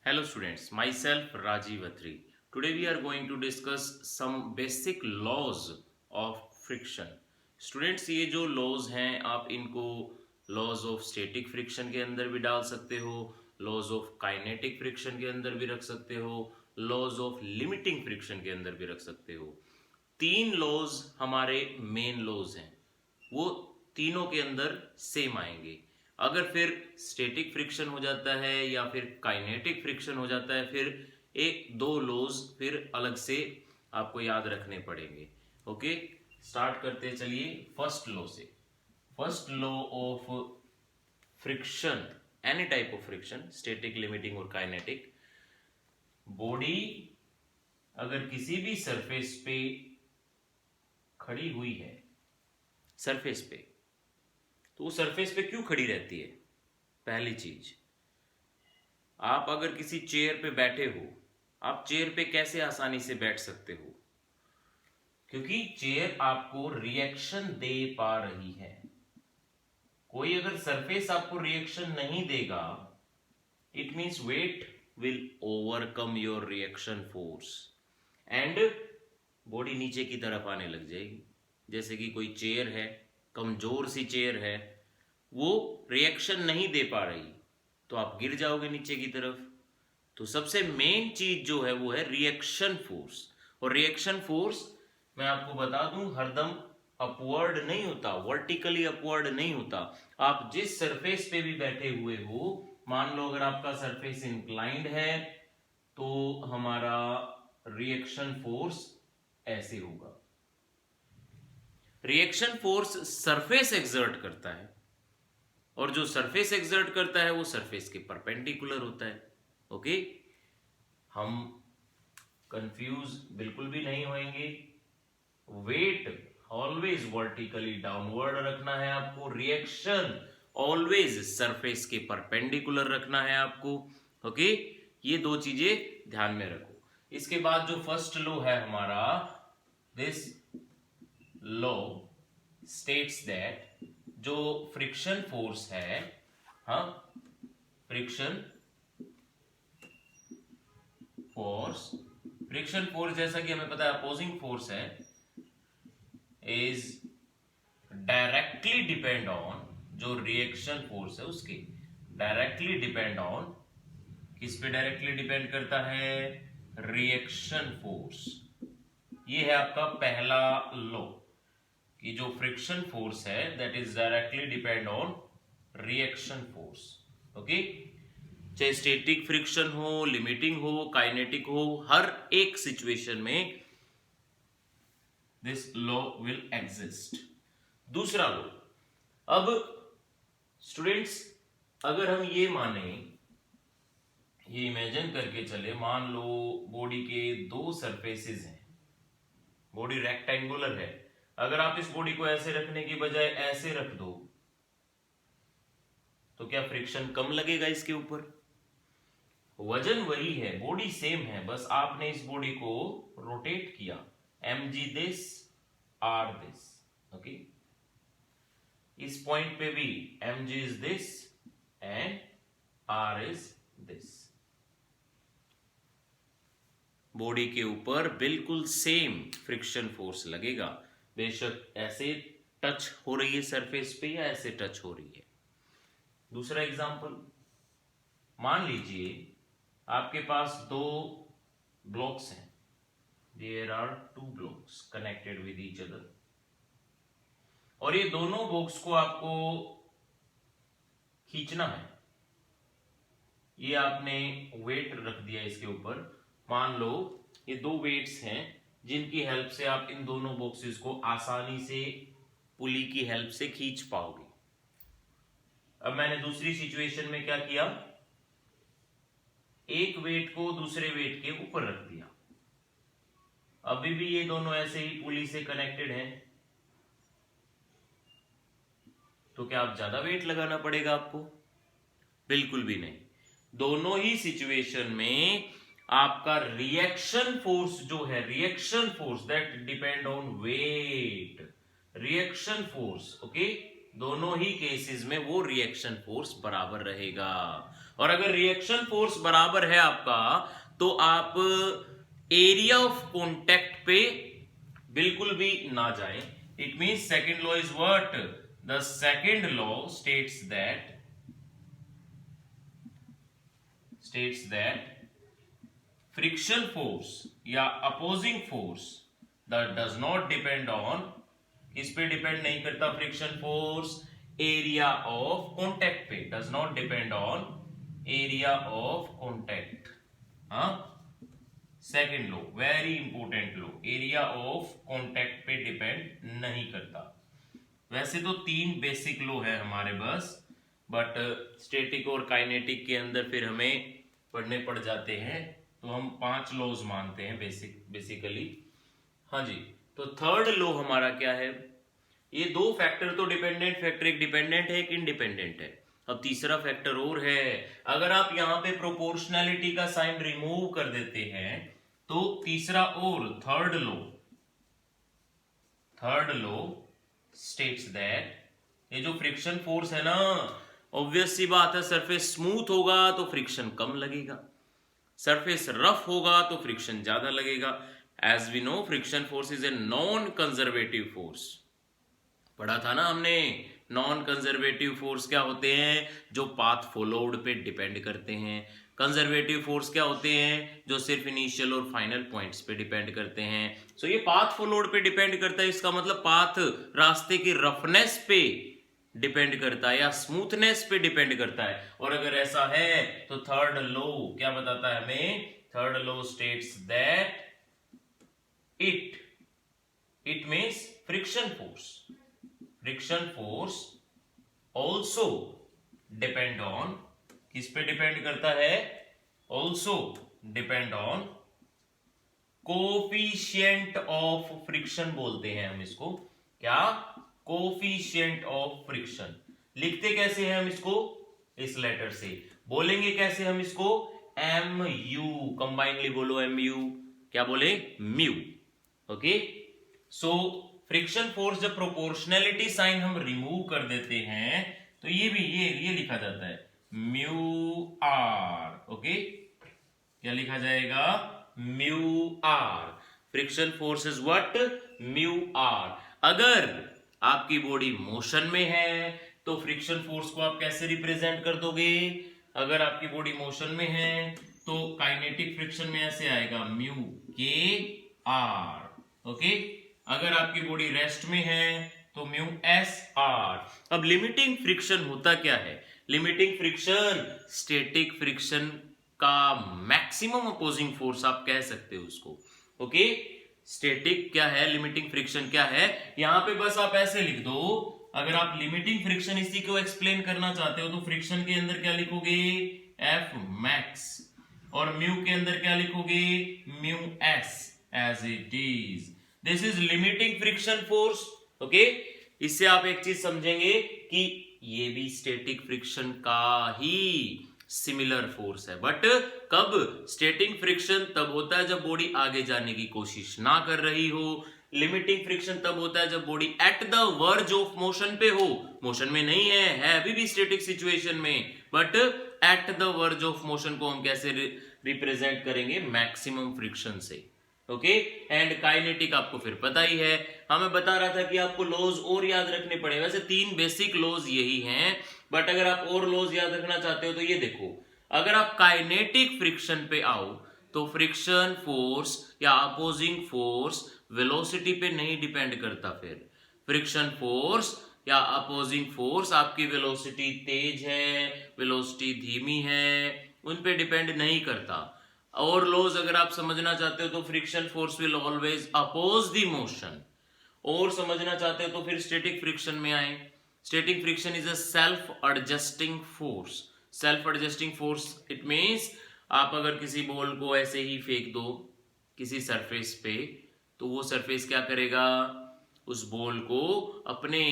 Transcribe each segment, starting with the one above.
Hello students, myself Rajiv Athri. Today we are going to discuss some basic laws of friction. Students ये जो laws हैं आप इनको laws of static friction के अंदर भी डाल सकते हो, laws of kinetic friction के अंदर भी रख सकते हो, laws of limiting friction के अंदर भी रख सकते हो। तीन laws हमारे main laws हैं, वो तीनों के अंदर सेम आएंगे। अगर फिर स्टैटिक फ्रिक्शन हो जाता है या फिर काइनेटिक फ्रिक्शन हो जाता है, फिर एक दो लॉज फिर अलग से आपको याद रखने पड़ेंगे। ओके, स्टार्ट करते हैं। चलिए फर्स्ट लॉ से। First law of friction, any type of friction, static, limiting और काइनेटिक। बॉडी अगर किसी भी सरफेस पे खड़ी हुई है, सरफेस पे, तो वो सरफेस पे क्यों खड़ी रहती है? पहली चीज, आप अगर किसी चेयर पे बैठे हो, आप चेयर पे कैसे आसानी से बैठ सकते हो? क्योंकि चेयर आपको रिएक्शन दे पा रही है। कोई अगर सरफेस आपको रिएक्शन नहीं देगा, it means weight will overcome your reaction force and body नीचे की तरफ आने लग जाएगी। जैसे कि कोई चेयर है, कमजोर सी चेयर है, वो रिएक्शन नहीं दे पा रही, तो आप गिर जाओगे नीचे की तरफ। तो सबसे मेन चीज जो है वो है रिएक्शन फोर्स। और रिएक्शन फोर्स मैं आपको बता दूं हरदम अपवर्ड नहीं होता, वर्टिकली अपवर्ड नहीं होता। आप जिस सरफेस पे भी बैठे हुए हो, मान लो अगर आपका सरफेस इंक्लाइंड है, तो हमारा रिएक्शन फोर्स ऐसे होगा। रिएक्शन फोर्स सरफेस एक्सर्ट करता है, और जो सरफेस एक्सर्ट करता है वो सरफेस के परपेंडिकुलर होता है। ओके, हम कंफ्यूज बिल्कुल भी नहीं होंगे। वेट ऑलवेज वर्टिकली डाउनवर्ड रखना है आपको, रिएक्शन ऑलवेज सरफेस के परपेंडिकुलर रखना है आपको। ओके, ये दो चीजें ध्यान में रखो। इसके बाद जो फर्स्ट लॉ है हमारा, दिस लॉ स्टेट्स दैट जो फ्रिक्शन फोर्स है, हाँ, फ्रिक्शन फोर्स जैसा कि हमें पता है अपोजिंग फोर्स है, इज डायरेक्टली डिपेंड ऑन, जो रिएक्शन फोर्स है उसकी डायरेक्टली डिपेंड ऑन, किस पे डायरेक्टली डिपेंड करता है? Reaction force. ये है आपका पहला लॉ कि जो फ्रिक्शन फोर्स है that is directly depend on reaction force. Okay, चाहे स्टैटिक फ्रिक्शन हो, लिमिटिंग हो, काइनेटिक हो, हर एक सिचुएशन में दिस लॉ विल एग्जिस्ट। दूसरा लॉ, अब स्टूडेंट्स अगर हम ये माने, ये इमेजिन करके चले, मान लो बॉडी के दो सरफेसेस हैं, बॉडी रेक्टेंगुलर है, अगर आप इस बॉडी को ऐसे रखने की बजाय ऐसे रख दो, तो क्या फ्रिक्शन कम लगेगा इसके ऊपर? वजन वही है, बॉडी सेम है, बस आपने इस बॉडी को रोटेट किया, mg this, r this. Okay, इस पॉइंट पे भी mg is this and r is this. Body के ऊपर बिल्कुल सेम फ्रिक्शन फोर्स लगेगा, बेशक ऐसे टच हो रही है सरफेस पे या ऐसे टच हो रही है। दूसरा एग्जांपल, मान लीजिए आपके पास दो ब्लॉक्स हैं, there are two blocks connected with each other, और ये दोनों बॉक्स को आपको खींचना है। ये आपने वेट रख दिया इसके ऊपर, मान लो ये दो वेट्स हैं जिनकी हेल्प से आप इन दोनों बॉक्सेस को आसानी से पुली की हेल्प से खींच पाओगे। अब मैंने दूसरी सिचुएशन में क्या किया, एक वेट को दूसरे वेट के ऊपर रख दिया, अभी भी ये दोनों ऐसे ही पुली से कनेक्टेड हैं, तो क्या आप ज्यादा वेट लगाना पड़ेगा आपको? बिल्कुल भी नहीं। दोनों ही सिचुएशन में आपका रिएक्शन फोर्स जो है, reaction force that depend on weight, reaction force, okay, दोनों ही केसेस में वो रिएक्शन फोर्स बराबर रहेगा। और अगर रिएक्शन फोर्स बराबर है आपका तो आप एरिया ऑफ कॉन्टैक्ट पे बिल्कुल भी ना जाएं। It means second law is what? The second law states that friction force या opposing force that does not depend on, किस पे डिपेंड नहीं करता friction force? Area of contact पे, does not depend on area of contact. हाँ, second law very important law, area of contact पे depend नहीं करता। वैसे तो 3 बेसिक लो है हमारे बस, बट स्टैटिक और काइनेटिक के अंदर फिर हमें पढ़ने पड़ जाते हैं, तो हम 5 लॉज मानते हैं बेसिकली। हाँ जी, तो थर्ड लॉ हमारा क्या है? ये 2 फैक्टर तो डिपेंडेंट, फैक्टर एक डिपेंडेंट है एक इंडिपेंडेंट है। अब तीसरा फैक्टर और है, अगर आप यहां पे प्रोपोर्शनैलिटी का साइन रिमूव कर देते हैं तो तीसरा और थर्ड लॉ स्टेट्स दैट ये जो फ्रिक्शन फोर्स है ना, ऑब्वियस सी बात है, सरफेस स्मूथ होगा तो फ्रिक्शन कम लगेगा, सरफेस रफ होगा तो फ्रिक्शन ज्यादा लगेगा। As we know friction force is a non conservative force, पढ़ा था ना हमने। नॉन कंजर्वेटिव फोर्स क्या होते हैं? जो पाथ फॉलोड पे डिपेंड करते हैं। कंजर्वेटिव फोर्स क्या होते हैं? जो सिर्फ इनिशियल और फाइनल पॉइंट्स पे डिपेंड करते हैं। सो ये पाथ फॉलोड पे डिपेंड करता है, इसका मतलब पाथ रास्ते की रफनेस पे डिपेंड करता है या स्मूथनेस पे डिपेंड करता है। और अगर ऐसा है तो थर्ड लॉ क्या बताता है हमें? Third law states that it means friction force also depend on, किस पे डिपेंड करता है? Also depend on coefficient of friction बोलते हैं हम इसको। क्या? Coefficient of friction. लिखते कैसे हैं हम इसको? इस लेटर से। बोलेंगे कैसे हम इसको? mu, कंबाइनली बोलो mu, क्या बोले? Mu. Okay, so friction force जब प्रोपोर्शनैलिटी साइन हम रिमूव कर देते हैं तो ये भी ये लिखा जाता है म्यू आर। ओके, क्या लिखा जाएगा? Mu R. Friction force is what? Mu R. अगर आपकी बॉडी मोशन में है तो फ्रिक्शन फोर्स को आप कैसे रिप्रेजेंट कर दोगे? अगर आपकी बॉडी मोशन में है तो काइनेटिक फ्रिक्शन में ऐसे आएगा म्यू के आर। ओके, अगर आपकी बॉडी रेस्ट में है तो म्यू एस आर। अब लिमिटिंग फ्रिक्शन होता क्या है? लिमिटिंग फ्रिक्शन स्टैटिक फ्रिक्शन का मैक्सिमम अपोजिंग फोर्स आप कह सकते हो उसको। ओके, स्टैटिक क्या है, लिमिटिंग फ्रिक्शन क्या है? यहां पे बस आप ऐसे लिख दो, अगर आप लिमिटिंग फ्रिक्शन इसी को एक्सप्लेन करना चाहते हो तो फ्रिक्शन के अंदर क्या लिखोगे? एफ मैक्स, और म्यू के अंदर क्या लिखोगे? Mu S as it is. This is limiting friction force. Okay, इससे आप एक चीज समझेंगे कि ये भी स्टैटिक फ्रिक्शन का ही सिमिलर फोर्स है, बट कब? स्टैटिक फ्रिक्शन तब होता है जब बॉडी आगे जाने की कोशिश ना कर रही हो। लिमिटिंग फ्रिक्शन तब होता है जब body at the verge of motion पे हो, मोशन में नहीं है अभी भी स्टैटिक सिचुएशन में, but at the verge of motion को हम कैसे रिप्रेजेंट करेंगे? मैक्सिमम फ्रिक्शन से। ओके, एंड काइनेटिक आपको फिर पता ही है, हमें बता रहा था कि आपको लॉज और याद रखने पड़े। वैसे 3 बेसिक लॉज यही हैं, बट अगर आप और लॉज याद रखना चाहते हो तो ये देखो, अगर आप काइनेटिक फ्रिक्शन पे आओ तो फ्रिक्शन फोर्स या अपोजिंग फोर्स वेलोसिटी पे नहीं डिपेंड करता। फिर फ्रिक्शन फोर्स या अपोजिंग फोर्स आपकी वेलोसिटी तेज है, वेलोसिटी धीमी है, उन पे डिपेंड नहीं करता। और लॉज अगर आप समझना चाहते हो तो friction force will always oppose the motion. और समझना चाहते हो तो फिर स्टैटिक फ्रिक्शन में आए। Static friction is a self adjusting force. Self adjusting force it means आप अगर किसी बॉल को ऐसे ही फेंक दो किसी सरफेस पे तो वो सरफेस क्या करेगा? उस बॉल को अपने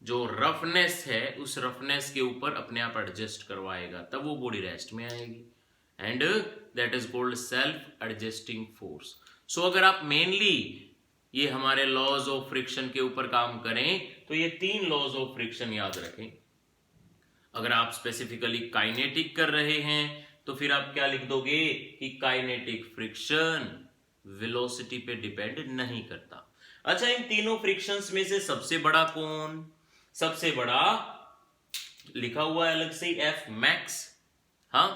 जो रफनेस है उस रफनेस के ऊपर अपने आप एडजस्ट करवाएगा, तब वो बॉडी रेस्ट में आएगी, and that is called self adjusting force. So अगर आप मेनली ये हमारे लॉज ऑफ फ्रिक्शन के ऊपर काम करें तो ये 3 लॉज ऑफ फ्रिक्शन याद रखें। अगर आप स्पेसिफिकली काइनेटिक कर रहे हैं तो फिर आप क्या लिख दोगे कि काइनेटिक फ्रिक्शन वेलोसिटी पे डिपेंड नहीं करता। अच्छा, इन तीनों फ्रिक्शंस में से सबसे बड़ा कौन? सबसे बड़ा लिखा हुआ है अलग से एफ मैक्स। हाँ,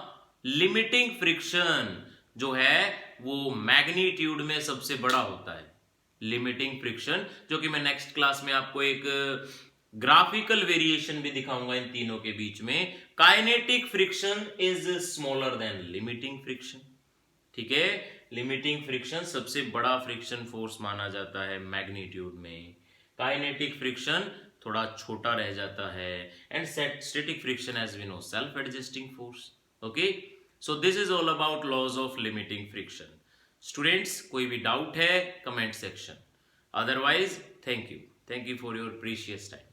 लिमिटिंग फ्रिक्शन जो है वो मैग्नीट्यूड में सबसे बड़ा होता है। लिमिटिंग फ्रिक्शन, जो कि मैं नेक्स्ट क्लास में आपको एक ग्राफिकल वेरिएशन भी दिखाऊंगा इन तीनों के बीच में। Kinetic friction is smaller than limiting friction. ठीक है, लिमिटिंग फ्रिक्शन सबसे बड़ा फ्रिक्शन फोर्स माना जाता है मैग्नीट्यूड में, काइनेटिक फ्रिक्शन थोड़ा छोटा रह जाता है, and static friction as we know self adjusting force. Okay, so this is all about laws of limiting friction. Students, कोई भी डाउट है comment section, otherwise thank you for your precious time.